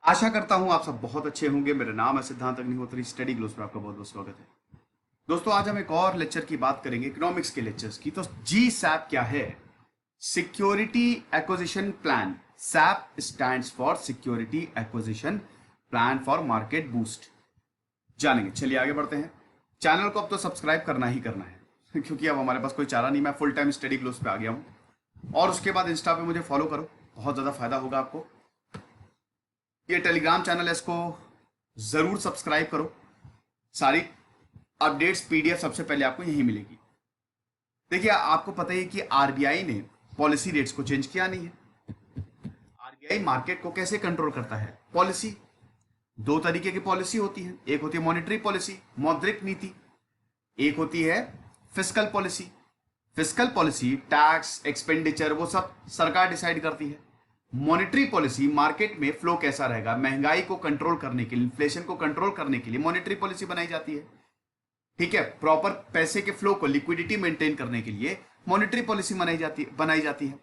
आशा करता हूं आप सब बहुत अच्छे होंगे। मेरा नाम है सिद्धांत अग्निहोत्री। स्टडी ग्लोस पर आपका बहुत बहुत स्वागत है। दोस्तों, आज हम एक और लेक्चर की बात करेंगे, इकोनॉमिक्स के लेक्चर्स की। तो जी सैप क्या है? Security acquisition plan. SAP stands for security acquisition plan for market boost. जानेंगे, चलिए आगे बढ़ते हैं। चैनल को अब तो सब्सक्राइब करना ही करना है क्योंकि अब हमारे पास कोई चारा नहीं। मैं फुल टाइम स्टडी ग्लोस पे आ गया हूं। और उसके बाद इंस्टा पे मुझे फॉलो करो, बहुत ज्यादा फायदा होगा आपको। ये टेलीग्राम चैनल है, इसको जरूर सब्सक्राइब करो। सारी अपडेट्स पीडीएफ सबसे पहले आपको यहीं मिलेगी। देखिए, आपको पता ही है कि आरबीआई ने पॉलिसी रेट्स को चेंज किया नहीं है। आरबीआई मार्केट को कैसे कंट्रोल करता है? पॉलिसी। दो तरीके की पॉलिसी होती है, एक होती है मॉनेटरी पॉलिसी, मौद्रिक नीति। एक होती है fiscal policy. Fiscal policy tax, expenditure, वो सब सरकार डिसाइड करती है। मॉनेटरी पॉलिसी, मार्केट में फ्लो कैसा रहेगा, महंगाई को कंट्रोल करने के लिए, इन्फ्लेशन को कंट्रोल करने के लिए मॉनेटरी पॉलिसी बनाई जाती है। ठीक है, प्रॉपर पैसे के फ्लो को, लिक्विडिटी मेंटेन करने के लिए मॉनेटरी पॉलिसी बनाई जाती है।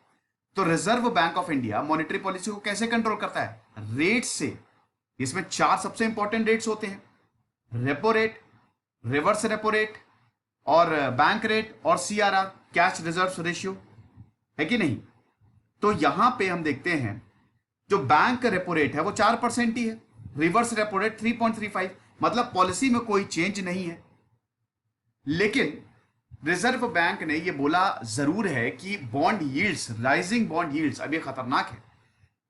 तो reserve bank of India monetary policy को कैसे कंट्रोल करता है? रेट से। इसमें चार सबसे इंपॉर्टेंट रेट्स होते हैं: repo rate, reverse repo rate, और बैंक रेट, और सीआरआर, कैश रिजर्व रेशियो, है कि नहीं? तो यहां पे हम देखते हैं जो बैंक रेपो रेट है वो 4% ही है, रिवर्स रेपो रेट 3.35। मतलब पॉलिसी में कोई चेंज नहीं है। लेकिन रिजर्व बैंक ने ये बोला जरूर है कि bond yields, rising bond yields, अब ये खतरनाक है।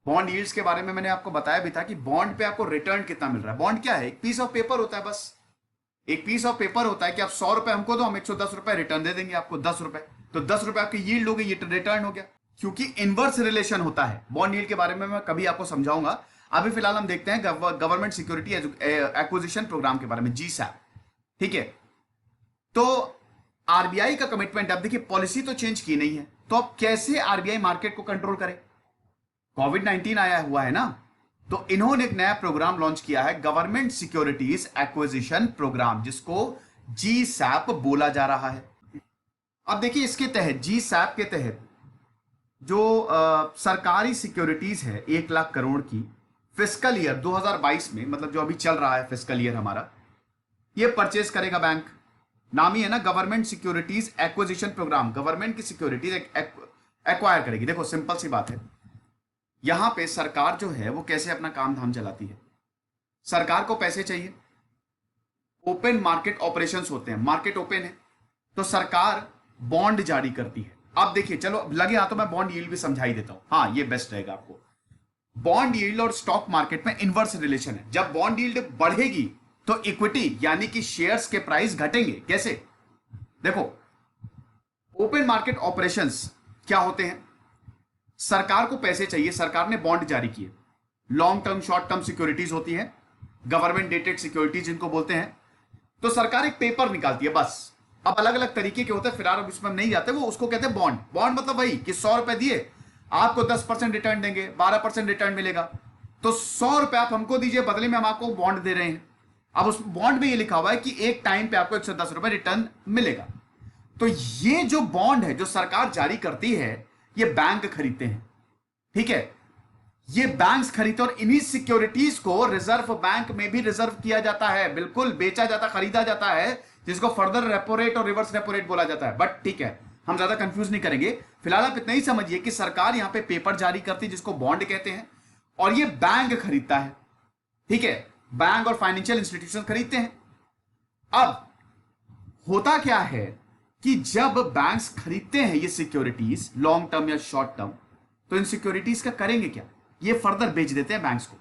बॉन्ड यील्ड्स के बारे में मैंने आपको बताया भी था कि बॉन्ड पे आपको रिटर्न कितना मिल रहा है। बॉन्ड क्या है? एक पीस ऑफ पेपर होता है, बस एक पीस ऑफ पेपर होता है कि आप 100 रुपए हमको दो, हम 110 रुपए रिटर्न दे देंगे आपको, 10 रुपए। तो 10 रुपए आपकी यील्ड हो गई, ये रिटर्न हो गया। क्योंकि इनवर्स रिलेशन होता है। बॉन्ड यील्ड के बारे में मैं कभी आपको समझाऊंगा। अभी फिलहाल हम देखते हैं गवर्नमेंट सिक्योरिटी एक्विजिशन प्रोग्राम के बारे में, जीसैप। ठीक है, तो आरबीआई का कमिटमेंट, अब देखिए पॉलिसी तो चेंज की नहीं है, तो अब कैसे आरबीआई मार्केट को कंट्रोल करे? कोविड-19 आया हुआ है ना, तो इन्होंने एक नया प्रोग्राम लॉन्च किया है, गवर्नमेंट सिक्योरिटीज एक्विजिशन प्रोग्राम, जिसको जीसैप बोला जा रहा है। अब देखिए, इसके तहत, जीसैप के तहत जो सरकारी सिक्योरिटीज है 1 लाख करोड़ की, फिस्कल ईयर 2022 में, मतलब जो अभी चल रहा है फिस्कल ईयर हमारा, ये परचेज करेगा बैंक। नाम ही है ना, government securities acquisition program. Government की सिक्योरिटीज एक्वायर करेगी। देखो सिंपल सी बात है, यहां पे सरकार जो है वो कैसे अपना काम धाम चलाती है। सरकार को पैसे चाहिए, ओपन मार्केट ऑपरेशंस होते हैं, मार्केट ओपन है तो सरकार बॉन्ड जारी करती है। अब देखिए, चलो लगे हाथों मैं बॉन्ड यील्ड भी समझा ही देता हूं, हाँ ये बेस्ट रहेगा आपको। बॉन्ड यील्ड और स्टॉक मार्केट में इनवर्स रिलेशन है। जब बॉन्ड यील्ड बढ़ेगी तो इक्विटी यानी कि शेयर्स के प्राइस घटेंगे। कैसे? देखो, ओपन मार्केट ऑपरेशंस क्या होते हैं? सरकार को पैसे चाहिए, सरकार ने बॉन्ड जारी किए, long term short term securities होती है, गवर्नमेंट डेटेड सिक्योरिटीज जिनको बोलते हैं। तो सरकार एक पेपर निकालती है, बस। अब अलग अलग तरीके के होते हैं, फिलहाल अब इसमें हम नहीं जाते, वो उसको कहते हैं बॉन्ड। बॉन्ड मतलब वही कि 100 रुपए दिए, आपको 10% रिटर्न देंगे, 12% रिटर्न मिलेगा। तो 100 रुपए आप हमको दीजिए, बदले में हम आपको बॉन्ड दे रहे हैं। अब उस बॉन्ड में ये लिखा हुआ है कि एक टाइम पे आपको 110 रुपए रिटर्न मिलेगा। तो ये जो बॉन्ड है जो सरकार जारी करती है, ये बैंक खरीदते हैं। ठीक है, ये बैंक्स खरीदते हैं, और इन्हीं सिक्योरिटीज को रिजर्व बैंक में भी रिजर्व किया जाता है, बिल्कुल बेचा जाता, खरीदा जाता है, जिसको फर्दर रेपो रेट और रिवर्स रेपो रेट बोला जाता है। बट ठीक है, हम ज्यादा कंफ्यूज नहीं करेंगे। फिलहाल आप इतना ही समझिए कि सरकार यहां पे पेपर जारी करती है, जिसको बॉन्ड कहते हैं, और ये बैंक खरीदता है। ठीक है, बैंक और फाइनेंशियल इंस्टीट्यूशन खरीदते हैं। अब होता क्या है कि जब बैंक्स खरीदते हैं ये सिक्योरिटीज, लॉन्ग टर्म या शॉर्ट टर्म, तो इन सिक्योरिटीज का करेंगे क्या? ये फर्दर बेच देते हैं बैंक्स को।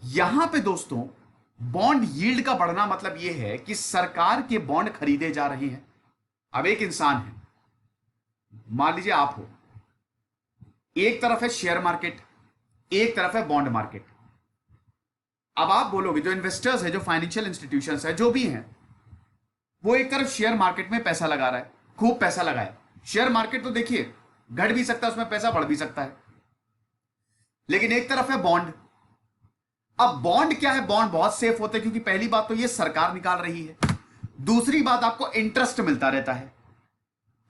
यहां पे दोस्तों, बॉन्ड यील्ड का बढ़ना मतलब यह है कि सरकार के बॉन्ड खरीदे जा रहे हैं। अब एक इंसान है, मान लीजिए आप हो, एक तरफ है शेयर मार्केट, एक तरफ है बॉन्ड मार्केट। अब आप बोलोगे, जो इन्वेस्टर्स है, जो फाइनेंशियल इंस्टीट्यूशंस है, जो भी हैं, वो एक तरफ शेयर मार्केट में पैसा लगा रहा है, खूब पैसा लगाया। शेयर मार्केट तो देखिए घट भी सकता है, उसमें पैसा बढ़ भी सकता है। लेकिन एक तरफ है बॉन्ड। अब बॉन्ड क्या है? बॉन्ड बहुत सेफ होते हैं, क्योंकि पहली बात तो ये सरकार निकाल रही है, दूसरी बात आपको इंटरेस्ट मिलता रहता है।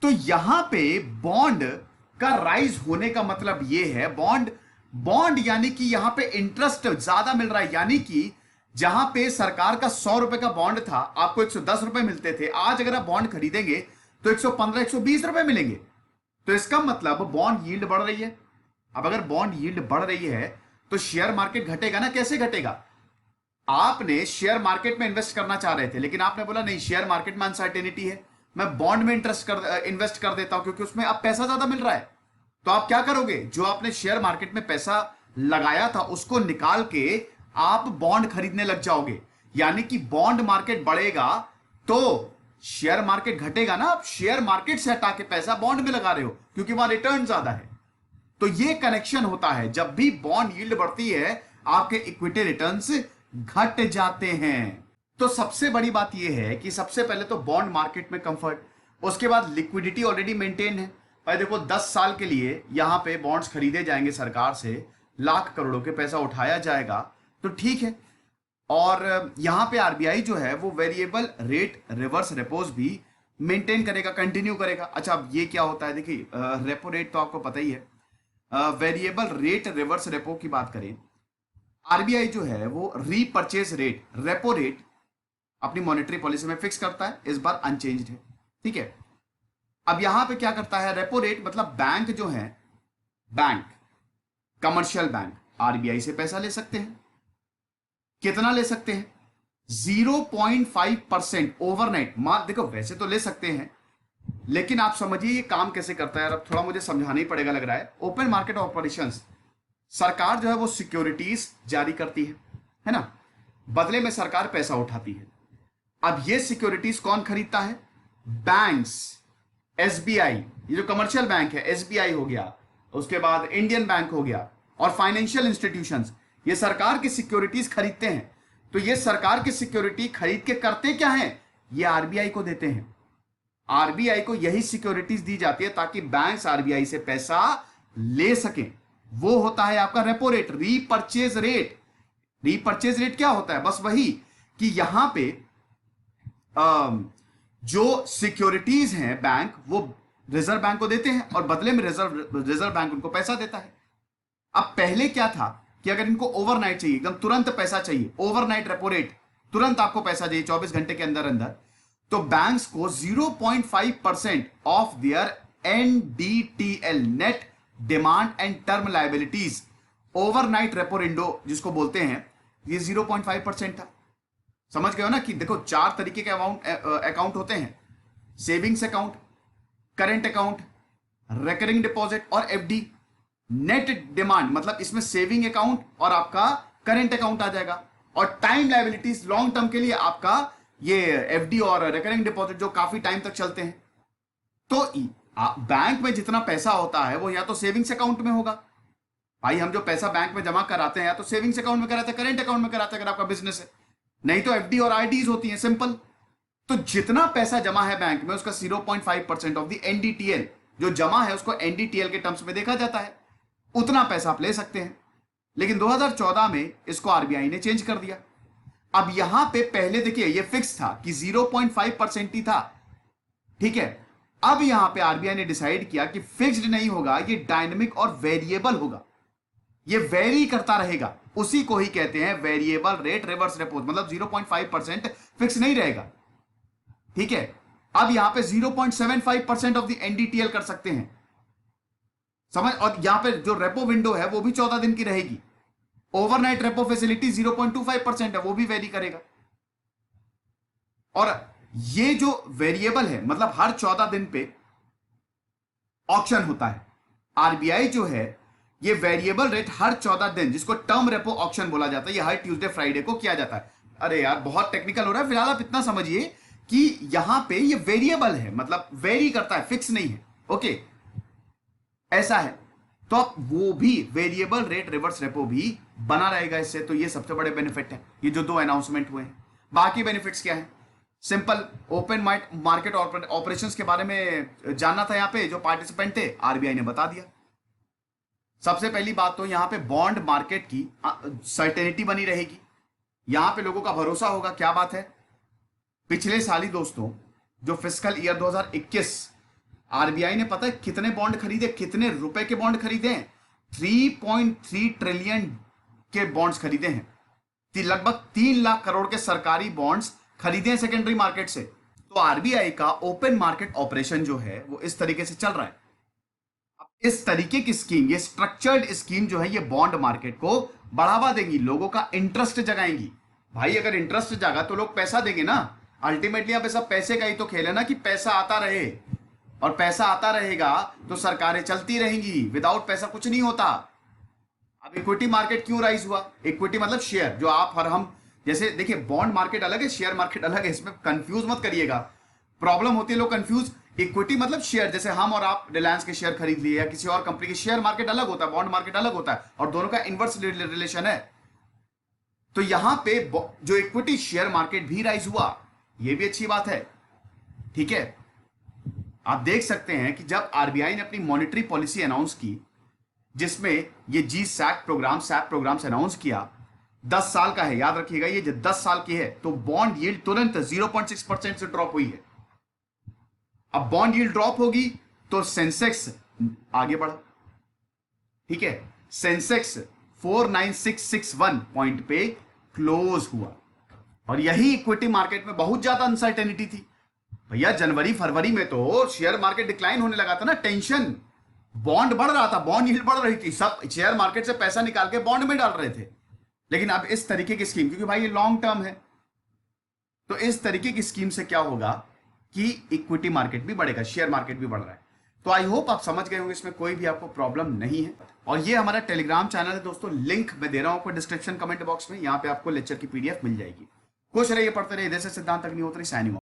तो यहां पे बॉन्ड का राइज होने का मतलब ये है, बॉन्ड बॉन्ड यानी कि यहां पे इंटरेस्ट ज्यादा मिल रहा है, यानी कि जहां पे सरकार का 100 रुपए का बॉन्ड था, आपको 110 रुपए मिलते थे, आज अगर आप बॉन्ड खरीदेंगे तो 115 120 रुपए मिलेंगे। तो इसका मतलब बॉन्ड यील्ड बढ़ रही है। अब अगर बॉन्ड यील्ड बढ़ रही है तो शेयर मार्केट घटेगा ना। कैसे घटेगा? आपने शेयर मार्केट में इन्वेस्ट करना चाह रहे थे, लेकिन आपने बोला नहीं, शेयर मार्केट में अनसर्टेनिटी है, मैं बॉन्ड में इन्वेस्ट कर देता हूं क्योंकि उसमें अब पैसा ज्यादा मिल रहा है। तो आप क्या करोगे? जो आपने शेयर मार्केट में पैसा लगाया था उसको निकाल के आप बॉन्ड खरीदने लग जाओगे। यानी कि बॉन्ड मार्केट बढ़ेगा तो शेयर मार्केट घटेगा ना। आप शेयर मार्केट से हटा के पैसा बॉन्ड में लगा रहे हो क्योंकि वहां रिटर्न ज्यादा है। तो ये कनेक्शन होता है, जब भी बॉन्ड यील्ड बढ़ती है आपके इक्विटी रिटर्न्स घट जाते हैं। तो सबसे बड़ी बात यह है कि सबसे पहले तो बॉन्ड मार्केट में कंफर्ट, उसके बाद लिक्विडिटी ऑलरेडी मेंटेन है। भाई देखो 10 साल के लिए यहां पे बॉन्ड्स खरीदे जाएंगे सरकार से, लाख करोड़ों के पैसा उठाया जाएगा, तो ठीक है। और यहां पे आरबीआई जो है वो वेरिएबल रेट रिवर्स रेपोज भी मेंटेन करेगा, कंटिन्यू करेगा। अच्छा, अब ये क्या होता है? देखिए रेपो रेट तो आपको पता ही है। वेरिएबल रेट रिवर्स रेपो की बात करें, आरबीआई जो है वो रीपर्चेज रेट, रेपो रेट अपनी मॉनेटरी पॉलिसी में फिक्स करता है, इस बार अनचेंज्ड है। ठीक है। अब यहां पे क्या करता है? रेपो रेट मतलब बैंक जो है, बैंक, कमर्शियल बैंक आरबीआई से पैसा ले सकते हैं। कितना ले सकते हैं? 0.5% ओवरनाइट। मान देखो वैसे तो ले सकते हैं, लेकिन आप समझिए ये काम कैसे करता है यार। अब थोड़ा मुझे समझाना ही पड़ेगा लग रहा है। ओपन मार्केट ऑपरेशंस, सरकार जो है वो सिक्योरिटीज जारी करती है ना, बदले में सरकार पैसा उठाती है। अब ये सिक्योरिटीज कौन खरीदता है? बैंक्स, एसबीआई, ये जो कमर्शियल बैंक है, एसबीआई हो गया, उसके बाद इंडियन बैंक हो गया, और फाइनेंशियल इंस्टीट्यूशंस, ये सरकार की सिक्योरिटीज खरीदते हैं। तो ये सरकार की सिक्योरिटी खरीद के करते क्या है? ये आरबीआई को देते हैं। आरबीआई को यही सिक्योरिटीज दी जाती है ताकि बैंक्स आरबीआई से पैसा ले सकें। वो होता है आपका repo rate, repurchase rate. Repurchase rate क्या होता है? बस वही कि यहां पे जो सिक्योरिटीज हैं बैंक, वो रिजर्व बैंक को देते हैं और बदले में रिजर्व बैंक उनको पैसा देता है। अब पहले क्या था कि अगर इनको ओवरनाइट चाहिए, एकदम तुरंत पैसा चाहिए, ओवरनाइट रेपो रेट, तुरंत आपको पैसा चाहिए 24 घंटे के अंदर अंदर, तो बैंक्स को 0.5% of their NDTL, net demand and term liabilities, overnight repo window जिसको बोलते हैं, ये 0.5% था। समझ गए हो ना कि देखो 4 तरीके के अकाउंट होते हैं: savings account, current account, recurring deposit और एफडी। नेट डिमांड मतलब इसमें सेविंग अकाउंट और आपका करेंट अकाउंट आ जाएगा, और टाइम लायबिलिटीज लॉन्ग टर्म के लिए आपका ये एफडी और रिकरिंग डिपॉजिट जो काफी टाइम तक चलते हैं। तो बैंक में जितना पैसा होता है वो या तो सेविंग्स अकाउंट में होगा, भाई हम जो पैसा बैंक में जमा कराते हैं या तो सेविंग्स अकाउंट में कराते हैं, करेंट अकाउंट में कराते हैं अगर आपका बिजनेस है, नहीं तो एफडी और आरडीज होती हैं, सिंपल। तो जितना पैसा जमा है बैंक में उसका 0.5% ऑफ द एनडीटीएल जो जमा है उसको एनडीटीएल के टर्म्स में देखा जाता है, उतना पैसा आप ले सकते हैं। लेकिन 2014 में इसको आरबीआई ने चेंज कर दिया। अब यहां पे पहले देखिए ये फिक्स था कि 0.5% ही था, ठीक है। अब यहां पे आरबीआई ने डिसाइड किया कि फिक्स्ड नहीं होगा, ये डायनेमिक और वेरिएबल होगा, ये वेरी करता रहेगा। उसी को ही कहते हैं वेरिएबल रेट रिवर्स रेपो, मतलब 0.5% फिक्स नहीं रहेगा, ठीक है। अब यहां पे 0.75% ऑफ द एनडीटीएल कर सकते हैं, समझ। और यहां पे जो रेपो विंडो है वो भी 14 दिन की रहेगी। ओवरनाइट रेपो फैसिलिटी 0.25% है, वो भी वेरी करेगा। और ये जो वेरिएबल है मतलब हर 14 दिन पे ऑक्शन होता है। आरबीआई जो है ये वेरिएबल रेट हर 14 दिन, जिसको टर्म रेपो ऑक्शन बोला जाता है, ये हर ट्यूसडे फ्राइडे को किया जाता है। अरे यार बहुत टेक्निकल हो रहा है, फिलहाल आप इतना समझिए कि यहां पे ये वेरिएबल है, मतलब वेरी करता है, फिक्स नहीं है, ओके, ऐसा है। तो अब वो भी वेरिएबल रेट रिवर्स रेपो भी बना रहेगा इससे। तो ये सबसे बड़े बेनिफिट है, ये जो 2 अनाउंसमेंट हुए हैं। बाकी बेनिफिट्स क्या है? सिंपल, ओपन मार्केट ऑपरेशंस के बारे में जानना था यहाँ पे जो पार्टिसिपेंट थे, आरबीआई ने बता दिया। सबसे पहली बात तो यहां पे बॉन्ड मार्केट की सर्टेनिटी बनी रहेगी, यहां पे लोगों का भरोसा होगा। क्या बात है? पिछले साल ही दोस्तों जो फिस्कल ईयर 2021 आरबीआई ने पता है कितने बॉन्ड खरीदे, कितने रुपए के बॉन्ड खरीदे हैं? 3.3 ट्रिलियन के बॉन्ड्स खरीदे हैं, लगभग 3 लाख करोड़ के सरकारी बॉन्ड्स खरीदे हैं सेकेंडरी मार्केट से। तो आरबीआई का ओपन मार्केट ऑपरेशन जो है वो इस तरीके से चल रहा है। अब इस तरीके की स्कीम, ये स्ट्रक्चर्ड स्कीम जो है, ये बॉन्ड मार्केट को बढ़ावा देगी, लोगों का इंटरेस्ट जगाएंगी। भाई अगर इंटरेस्ट जागा तो लोग पैसा देंगे ना। अल्टीमेटली यहाँ पे सब पैसे का ही तो खेल है ना, कि पैसा आता रहे, और पैसा आता रहेगा तो सरकारें चलती रहेंगी। विदाउट पैसा कुछ नहीं होता। अब इक्विटी मार्केट क्यों राइज हुआ? इक्विटी मतलब शेयर, जो आप और हम, जैसे देखिए बॉन्ड मार्केट अलग है, शेयर मार्केट अलग है, इसमें कंफ्यूज मत करिएगा, प्रॉब्लम होती है लोग कंफ्यूज। इक्विटी मतलब शेयर, जैसे हम और आप रिलायंस के शेयर खरीद लिए या किसी और कंपनी के। शेयर मार्केट अलग होता है, बॉन्ड मार्केट अलग होता है, और दोनों का इनवर्स रिलेशन है। तो यहां पे जो इक्विटी शेयर मार्केट भी राइज हुआ, यह भी अच्छी बात है। ठीक है, आप देख सकते हैं कि जब आरबीआई ने अपनी मॉनेटरी पॉलिसी अनाउंस की, जिसमें ये जी सैप प्रोग्राम से अनाउंस किया, 10 साल का है, याद रखिएगा, ये जो 10 साल की है, तो बॉन्ड यील्ड तुरंत 0.6% से ड्रॉप हुई है। अब बॉन्ड यील्ड ड्रॉप होगी तो सेंसेक्स आगे बढ़ा। ठीक है, सेंसेक्स 49661 पॉइंट पे क्लोज हुआ। और यही इक्विटी मार्केट में बहुत ज्यादा अनसर्टेनिटी थी। भैया जनवरी फरवरी में तो शेयर मार्केट डिक्लाइन होने लगा था ना, टेंशन, बॉन्ड बढ़ रहा था, बॉन्ड यील्ड बढ़ रही थी, सब शेयर मार्केट से पैसा निकाल के बॉन्ड में डाल रहे थे। लेकिन अब इस तरीके की स्कीम, क्योंकि भाई ये लॉन्ग टर्म है, तो इस तरीके की स्कीम से क्या होगा कि इक्विटी मार्केट भी बढ़ेगा, शेयर मार्केट भी बढ़ रहा है। तो आई होप आप समझ गए होंगे, इसमें कोई भी आपको प्रॉब्लम नहीं है। और ये हमारा टेलीग्राम चैनल है दोस्तों, लिंक मैं दे रहा हूं आपको डिस्क्रिप्शन कमेंट बॉक्स में, यहां पे आपको लेक्चर की पीडीएफ मिल जाएगी। खुश रहिए, पढ़ते रहिए। इधर से सिद्धांत अग्निहोत्री साइनिंग ऑफ।